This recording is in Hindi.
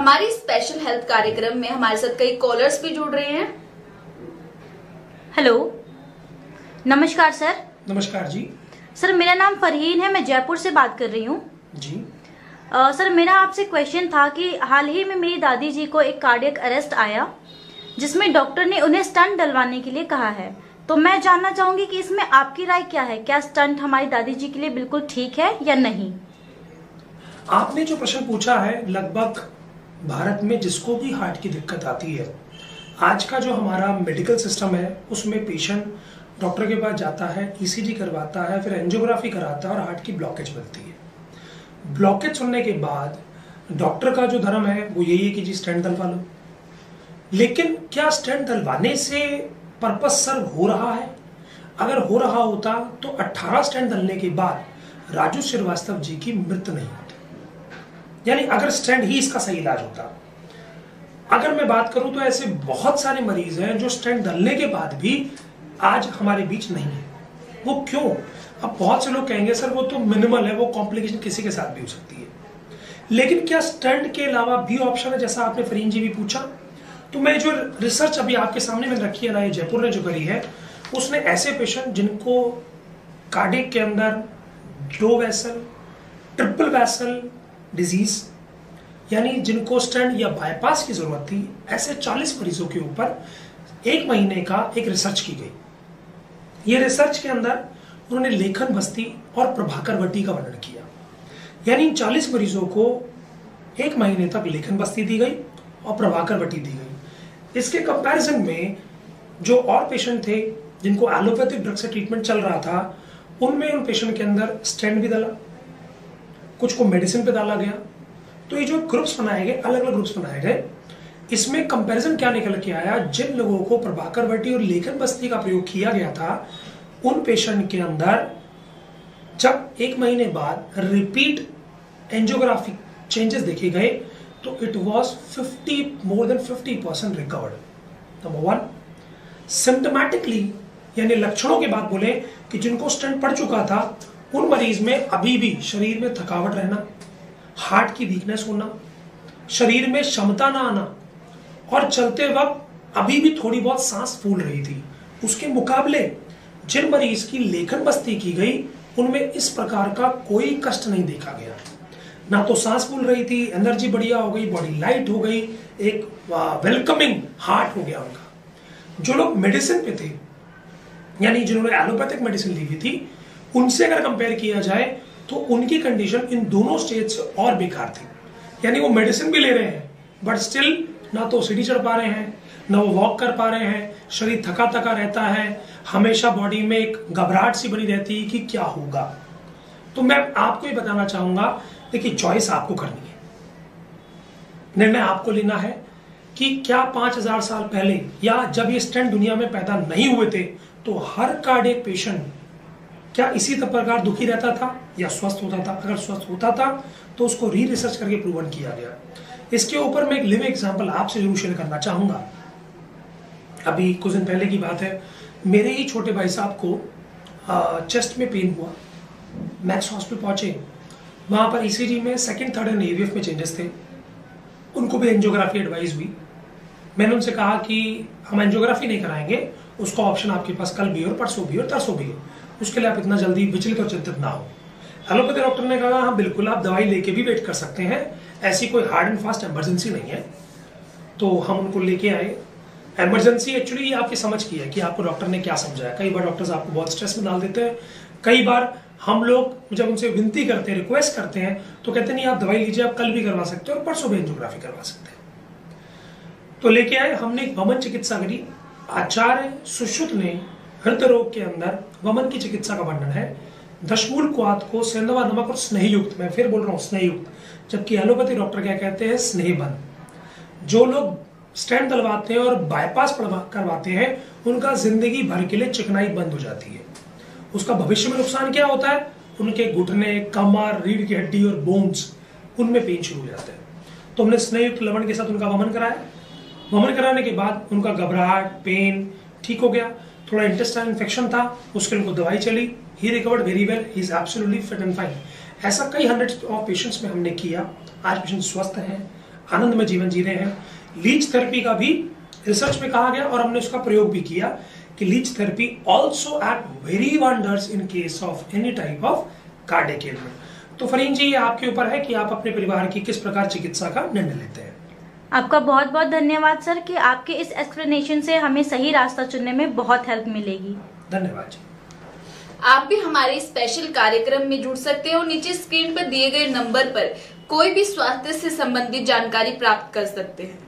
हमारी स्पेशल हेल्थ कार्यक्रम में हमारे साथ कई कॉलर्स भी जुड़ रहे हैं। हेलो, नमस्कार सर। नमस्कार जी। सर मेरा नाम फरहीन है, मैं जयपुर से बात कर रही हूँ जी। सर मेरा आपसे क्वेश्चन था कि हाल ही में मेरी दादी जी को एक कार्डियक अरेस्ट आया जिसमें डॉक्टर ने उन्हें स्टंट डलवाने के लिए कहा है। तो मैं जानना चाहूंगी कि इसमें आपकी राय क्या है, क्या स्टंट हमारी दादी जी के लिए बिल्कुल ठीक है या नहीं? आपने जो प्रश्न पूछा है, लगभग भारत में जिसको भी हार्ट की दिक्कत आती है, आज का जो हमारा मेडिकल सिस्टम है उसमें पेशेंट डॉक्टर के पास जाता है, ईसीजी करवाता है, फिर एंजियोग्राफी कराता है और हार्ट की ब्लॉकेज बनती है। ब्लॉकेज सुनने के बाद डॉक्टर का जो धर्म है वो यही है कि जी स्टेंट डलवा लो। लेकिन क्या स्टेंट डलवाने से पर्पस सर्व हो रहा है? अगर हो रहा होता तो 18 स्टेंट डलने के बाद राजू श्रीवास्तव जी की मृत्यु नहीं होती। यानी अगर स्टेंट ही इसका सही इलाज होता। अगर मैं बात करूं तो ऐसे बहुत सारे मरीज हैं जो स्टेंट डलने के बाद भी आज हमारे बीच नहीं है। वो क्यों? अब बहुत से लोग कहेंगे सर वो तो मिनिमल है, वो कॉम्प्लिकेशन किसी के साथ भी हो सकती है। लेकिन क्या स्टेंट के अलावा भी ऑप्शन है, जैसा आपने फरीन जी भी पूछा? तो मैं जो रिसर्च अभी आपके सामने में रखी है ना, ये जयपुर ने जो करी है, उसने ऐसे पेशेंट जिनको कार्डियक के अंदर 2 वेसल, ट्रिपल वेसल डिजीज, यानी जिनको स्टेंट या बाईपास की जरूरत थी, ऐसे 40 मरीजों के ऊपर 1 महीने का एक रिसर्च की गई। ये रिसर्च के अंदर उन्होंने लेखन बस्ती और प्रभाकर वटी का वर्णन किया। यानी 40 मरीजों को 1 महीने तक लेखन बस्ती दी गई और प्रभाकर वटी दी गई। इसके कंपैरिजन में जो और पेशेंट थे जिनको एलोपैथिक ड्रग से ट्रीटमेंट चल रहा था, उनमें उन पेशेंट के अंदर स्टेंट भी डाला, कुछ को मेडिसिन पे डाला गया। तो ये जो ग्रुप्स बनाए गए, अलग अलग ग्रुप्स बनाए गए, इसमें कंपैरिजन क्या निकल के आया? जिन लोगों को प्रभाकर वटी और लेखन बस्ती का प्रयोग किया गया था, उन पेशेंट के अंदर जब 1 महीने बाद रिपीट एंजियोग्राफी चेंजेस देखे गए तो it was more than 50% recovered. Number 1, symptomatically यानी लक्षणों के बाद बोले कि जिनको स्टेंट पड़ चुका था उन मरीज में अभी भी शरीर में थकावट रहना, हार्ट की वीकनेस होना, शरीर में क्षमता ना आना और चलते वक्त अभी भी थोड़ी बहुत सांस फूल रही थी। उसके मुकाबले जिन मरीज की लेखन बस्ती की गई उनमें इस प्रकार का कोई कष्ट नहीं देखा गया। ना तो सांस फूल रही थी, एनर्जी बढ़िया हो गई, बॉडी लाइट हो गई, एक वेलकमिंग हार्ट हो गया उनका। जो लोग मेडिसिन पे थे, यानी जिन्होंने एलोपैथिक मेडिसिन ली हुई थी, उनसे अगर कंपेयर किया जाए तो उनकी कंडीशन इन दोनों स्टेज से और बेकार थी। यानी वो मेडिसिन भी ले रहे हैं बट स्टिल ना तो सीढ़ी चढ़ पा रहे हैं, ना वो वॉक कर पा रहे हैं, शरीर थका थका रहता है, हमेशा बॉडी में एक घबराहट सी बनी रहती है कि क्या होगा। तो मैं आपको ये बताना चाहूंगा, देखिए चॉइस आपको करनी है, निर्णय आपको लेना है कि क्या 5000 साल पहले या जब ये स्टेंट दुनिया में पैदा नहीं हुए थे तो हर कार्डियक पेशेंट क्या इसी प्रकार दुखी रहता था या स्वस्थ होता था? अगर स्वस्थ होता था तो उसको रिसर्च करके प्रूवन किया गया। इसके ऊपर मैं एक लिव एग्जांपल आपसे जरूर शेयर करना चाहूंगा। अभी कुछ दिन पहले की बात है, मेरे ही छोटे भाई साहब को चेस्ट में पेन हुआ, मैक्स हॉस्पिटल पहुंचे, वहां पर ईसीजी में 2nd, 3rd एंड एवीएफ में चेंजेस थे। उनको भी एंजियोग्राफी एडवाइस हुई। मैंने उनसे कहा कि हम एंजियोग्राफी नहीं कराएंगे, उसका ऑप्शन आपके पास कल भी है और परसों भी और तरसों भी है, उसके लिए आप इतना जल्दी विचलित और चिंतित ना हो। एलोपैथी डॉक्टर ने कहा हाँ बिल्कुल, आप दवाई लेके भी वेट कर सकते हैं, ऐसी कोई हार्ड एंड फास्ट इमरजेंसी नहीं है। तो हम उनको लेके आए। इमरजेंसी एक्चुअली आपकी समझ की है कि आपको डॉक्टर ने क्या समझाया। कई बार डॉक्टर्स आपको बहुत स्ट्रेस में डाल देते हैं, कई बार हम लोग जब उनसे विनती करते हैं, रिक्वेस्ट करते हैं, तो कहते नहीं आप दवाई लीजिए, आप कल भी करवा सकते हो और परसों भी एंजियोग्राफी करवा सकते हैं। तो लेके आए, हमने एक वमन चिकित्सा करी। आचार्य सुश्रुत ने हृदय रोग के अंदर वमन की चिकित्सा का वर्णन है। दशमूल क्वाथ को सेंधवा नमक और स्नेहयुक्त, मैं फिर बोल रहा हूँ स्नेहयुक्त, जबकि एलोपैथी डॉक्टर क्या कहते हैं? स्नेहबंद। जो लोग स्टेंट डलवाते हैं और बाईपास करवाते हैं उनका जिंदगी भर के लिए चिकनाई बंद हो जाती है। उसका भविष्य में नुकसान क्या होता है? उनके घुटने, कमर, रीढ़ की हड्डी और बोन्स, उनमें पेन शुरू हो जाते हैं। तो हमने स्नेहयुक्त लवण के साथ उनका वमन कराया। वमन कराने के बाद उनका घबराहट, पेन ठीक हो गया। थोड़ा इंटेस्टाइन इन्फेक्शन था, उसके लिए उनको दवाई चली, he recovered very well, he is absolutely fit and fine. ऐसा कई हंड्रेड्स ऑफ पेशेंट्स में हमने किया। आज पेशेंट स्वस्थ हैं, आनंद में जीवन जी रहे हैं। लीच थेरेपी का भी रिसर्च में कहा गया और हमने उसका प्रयोग भी किया कि leech therapy also act very wonders in case of any type of cardiac element. तो फरीन जी, ये आपके ऊपर है कि आप अपने परिवार की किस प्रकार चिकित्सा का निर्णय लेते हैं। आपका बहुत बहुत धन्यवाद सर कि आपके इस एक्सप्लेनेशन से हमें सही रास्ता चुनने में बहुत हेल्प मिलेगी। धन्यवाद जी। आप भी हमारे स्पेशल कार्यक्रम में जुड़ सकते हैं और नीचे स्क्रीन पर दिए गए नंबर पर कोई भी स्वास्थ्य से संबंधित जानकारी प्राप्त कर सकते हैं।